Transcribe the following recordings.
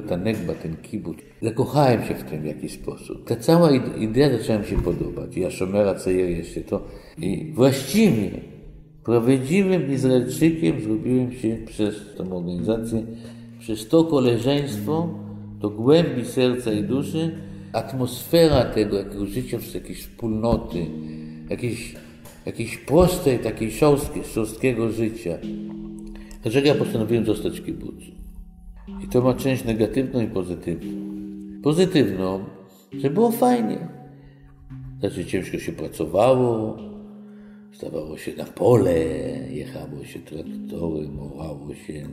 Ta negba, ten kibuc, zakochałem się w tym w jakiś sposób. Ta cała idea zaczęła mi się podobać. Ja Szomera Ceir jeszcze to. I właściwie prawdziwym Izraelczykiem zrobiłem się przez tą organizację, przez to koleżeństwo, do głębi serca i duszy, atmosfera tego jakiegoś życia, jakiejś wspólnoty, jakiejś prostej, takiej szorstkiego życia. Dlaczego ja postanowiłem zostać w kibucu? I to ma część negatywną i pozytywną. Pozytywną, że było fajnie. Znaczy ciężko się pracowało, stawało się na pole, jechało się traktorem, orzało się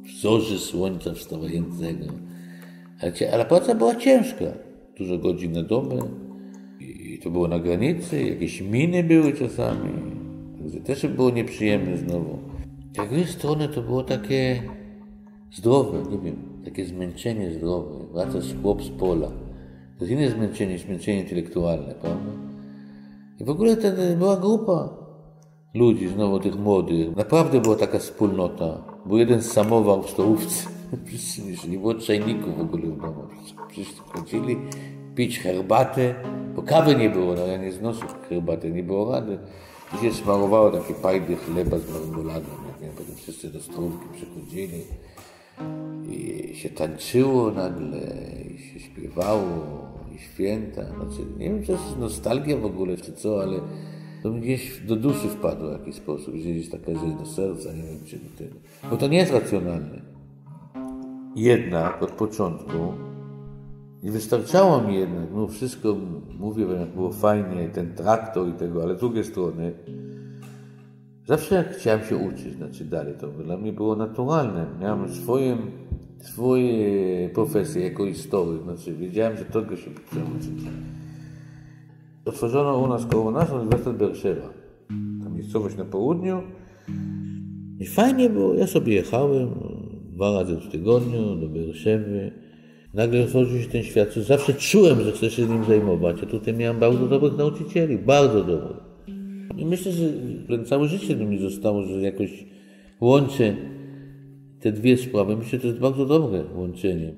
w zorzy słońca wstającego. Ale praca była ciężka. Dużo godzin na dobę. I to było na granicy, jakieś miny były czasami. Także też było nieprzyjemne znowu. Z drugiej strony to było takie zdrowe, nie wiem, takie zmęczenie zdrowe. Wracasz chłop z pola. To jest inne zmęczenie intelektualne, prawda? I w ogóle wtedy była grupa ludzi, znowu tych młodych. Naprawdę była taka wspólnota. Był jeden samowar w stołówce. Wszyscy nie było czajników w ogóle w domu. Wszyscy chodzili pić herbatę, bo kawy nie było, no ja nie znoszę herbaty, nie było rady. I się smarowało takie pajdy chleba z marmoladą. Potem wszyscy do stołówki przychodzili i się tańczyło nagle, i się śpiewało, i święta. Znaczy, nie wiem, czy to jest nostalgia w ogóle, czy co, ale to mi gdzieś do duszy wpadło w jakiś sposób, gdzieś taka rzecz do serca, nie wiem, czy do tego. Bo to nie jest racjonalne. Jednak od początku nie wystarczało mi jednak, no wszystko, mówię, jak było fajnie, ten traktor i tego, ale z drugiej strony zawsze jak chciałem się uczyć, znaczy dalej, to dla mnie było naturalne. Miałem swoje profesje jako historyk, znaczy wiedziałem, że tego się chcę uczyć. Otworzono u nas koło nas Uniwersytet Berszewa, ta miejscowość na południu. I fajnie było, ja sobie jechałem 2 razy w tygodniu do Berszewy. Nagle otworzył się ten świat, co zawsze czułem, że chcę się nim zajmować, a tutaj miałem bardzo dobrych nauczycieli, bardzo dobrych. I myślę, że całe życie do mnie zostało, że jakoś łączę te dwie sprawy. Myślę, że to jest bardzo dobre łączenie.